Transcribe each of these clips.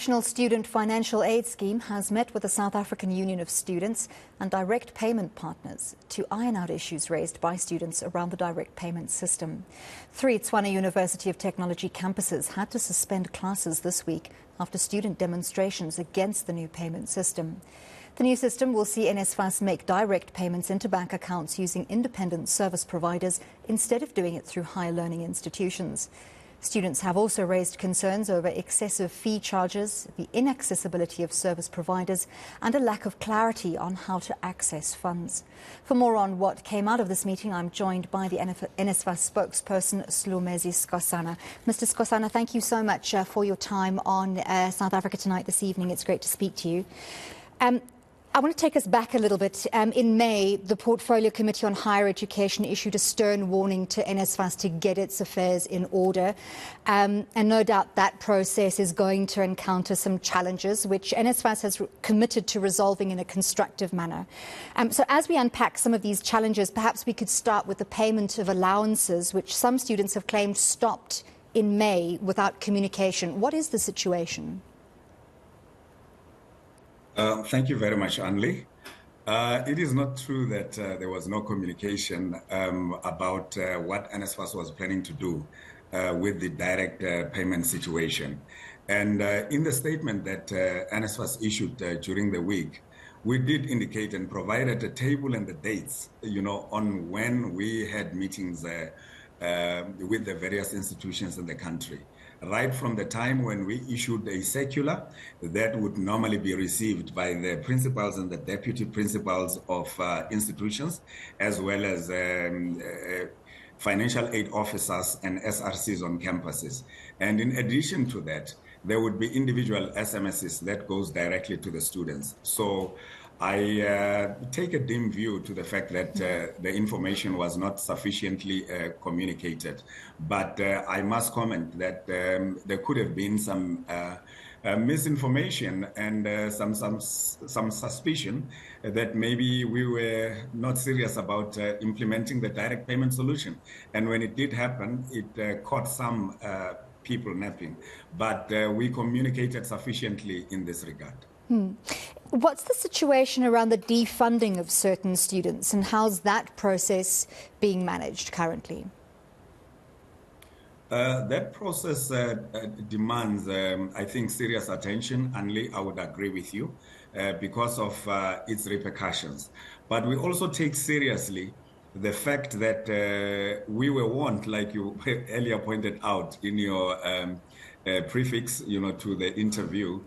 National Student Financial Aid Scheme has met with the South African Union of Students and direct payment partners to iron out issues raised by students around the direct payment system. 3 Tshwane University of Technology campuses had to suspend classes this week after student demonstrations against the new payment system. The new system will see NSFAS make direct payments into bank accounts using independent service providers instead of doing it through higher learning institutions. Students have also raised concerns over excessive fee charges, the inaccessibility of service providers and a lack of clarity on how to access funds. For more on what came out of this meeting, I'm joined by the NSFAS spokesperson, Slumezi Skosana. Mr. Skosana, thank you so much for your time on South Africa Tonight this evening. It's great to speak to you. I want to take us back a little bit. In May, the Portfolio Committee on Higher Education issued a stern warning to NSFAS to get its affairs in order. And no doubt that process is going to encounter some challenges, which NSFAS has committed to resolving in a constructive manner. So as we unpack some of these challenges, perhaps we could start with the payment of allowances, which some students have claimed stopped in May without communication. What is the situation? Thank you very much, Anli. It is not true that there was no communication about what NSFAS was planning to do with the direct payment situation. And in the statement that NSFAS issued during the week, we did indicate and provided a table and the dates, on when we had meetings with the various institutions in the country. Right from the time when we issued a circular that would normally be received by the principals and the deputy principals of institutions, as well as financial aid officers and SRCs on campuses. And in addition to that, there would be individual SMSs that goes directly to the students. So I take a dim view to the fact that the information was not sufficiently communicated. But I must comment that there could have been some misinformation and some suspicion that maybe we were not serious about implementing the direct payment solution. And when it did happen, it caught some people napping. But we communicated sufficiently in this regard. What's the situation around the defunding of certain students, and how's that process being managed currently? That process demands, I think, serious attention. Anli, I would agree with you, because of its repercussions. But we also take seriously the fact that we were warned, like you earlier pointed out in your prefix, to the interview,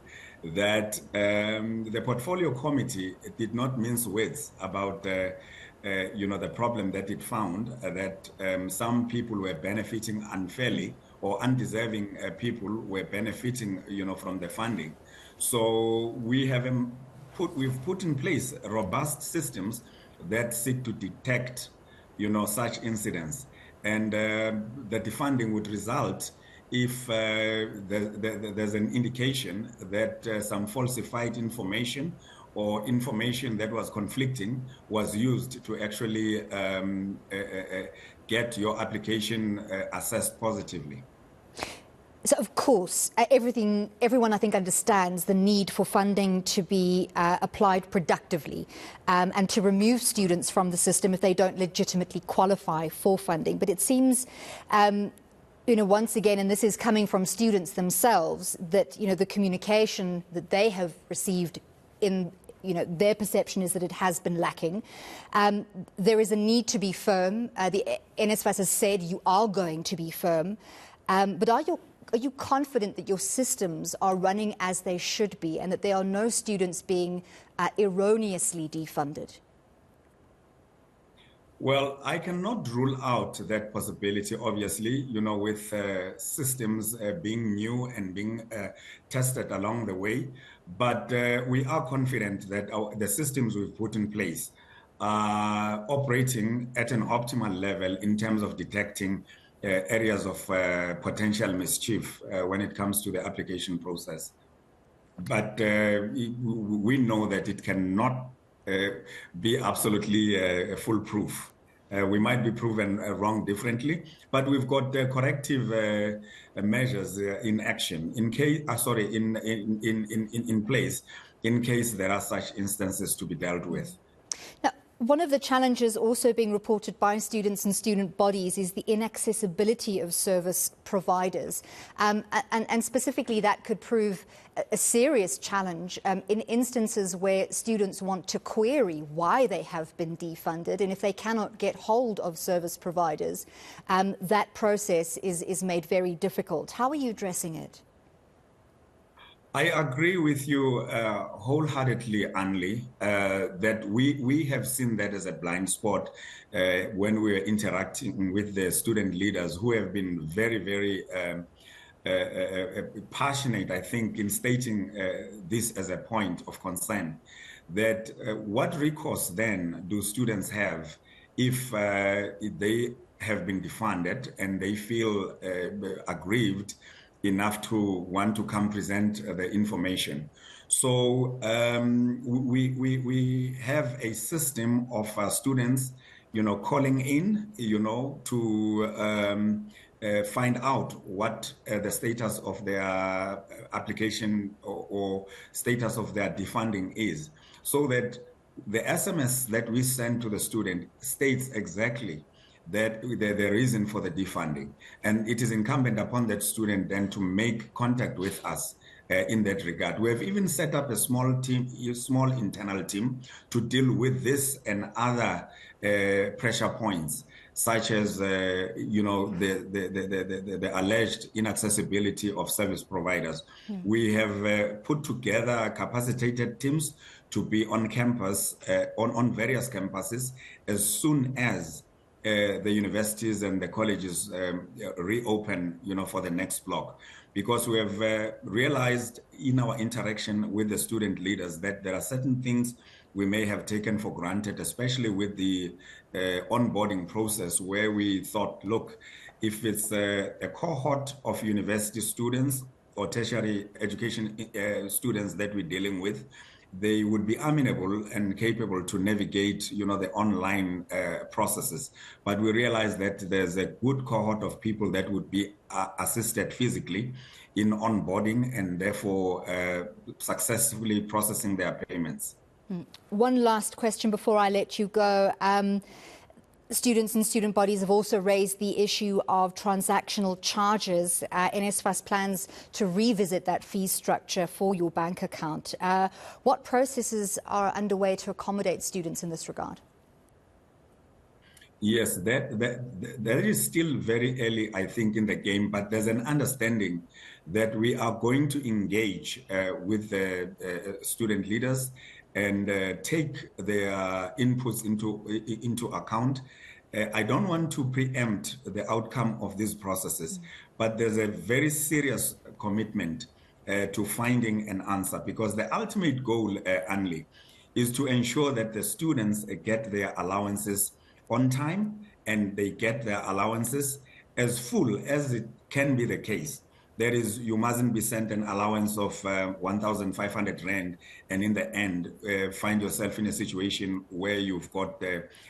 that the portfolio committee did not mince words about the problem that it found, that some people were benefiting unfairly, or undeserving people were benefiting, from the funding. So we've put in place robust systems that seek to detect, such incidents, and the defunding would result if there's an indication that some falsified information or information that was conflicting was used to actually get your application assessed positively. So, of course, everyone, I think, understands the need for funding to be applied productively and to remove students from the system if they don't legitimately qualify for funding. But it seems once again, and this is coming from students themselves, that, the communication that they have received in, their perception is that it has been lacking. There is a need to be firm. The NSFAS has said you are going to be firm. But are you confident that your systems are running as they should be and that there are no students being erroneously defunded? Well, I cannot rule out that possibility, obviously, with systems being new and being tested along the way. But we are confident that the systems we've put in place are operating at an optimal level in terms of detecting areas of potential mischief when it comes to the application process. But we know that it cannot be absolutely foolproof. We might be proven wrong differently, but we've got corrective measures in action in place in case there are such instances to be dealt with. Now, one of the challenges also being reported by students and student bodies is the inaccessibility of service providers. And specifically, that could prove a serious challenge in instances where students want to query why they have been defunded. And if they cannot get hold of service providers, that process is made very difficult. How are you addressing it? I agree with you wholeheartedly, Anli, that we have seen that as a blind spot when we are interacting with the student leaders who have been very, very passionate, I think, in stating this as a point of concern, that what recourse then do students have if they have been defunded and they feel aggrieved enough to want to come present the information. So we have a system of students, calling in, to find out what the status of their application or status of their defunding is, so that the SMS that we send to the student states exactly that the reason for the defunding. And it is incumbent upon that student then to make contact with us in that regard. We have even set up a small internal team to deal with this and other pressure points, such as the alleged inaccessibility of service providers. We have put together capacitated teams to be on campus, on various campuses, as soon as the universities and the colleges reopen, for the next block, because we have realized in our interaction with the student leaders that there are certain things we may have taken for granted, especially with the onboarding process, where we thought, look, if it's a cohort of university students or tertiary education students that we're dealing with, they would be amenable and capable to navigate, the online processes. But we realize that there's a good cohort of people that would be assisted physically in onboarding and therefore successfully processing their payments. One last question before I let you go. Students and student bodies have also raised the issue of transactional charges. NSFAS plans to revisit that fee structure for your bank account. What processes are underway to accommodate students in this regard? Yes, that is still very early, I think, in the game, but there's an understanding that we are going to engage with the student leaders and take their inputs into account. I don't want to preempt the outcome of these processes, but there's a very serious commitment to finding an answer, because the ultimate goal, Anli, is to ensure that the students get their allowances on time and they get their allowances as full as it can be the case. That is, you mustn't be sent an allowance of 1,500 Rand and in the end find yourself in a situation where you've got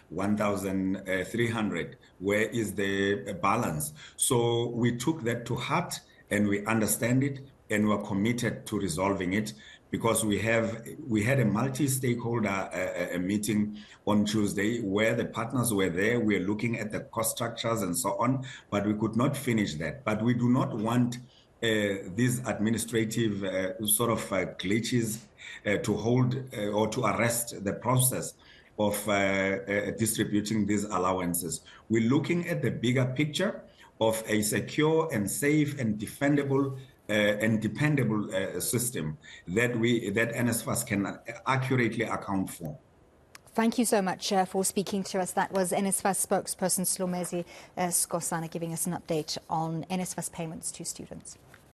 1,300. Where is the balance? So we took that to heart and we understand it and we're committed to resolving it, because we had a multi-stakeholder meeting on Tuesday where the partners were there. We're looking at the cost structures and so on, but we could not finish that. But we do not want these administrative glitches to hold or to arrest the process of distributing these allowances. We're looking at the bigger picture of a secure and safe and defendable and dependable system that NSFAS can accurately account for. Thank you so much for speaking to us. That was NSFAS spokesperson Slumezi Skosana giving us an update on NSFAS payments to students.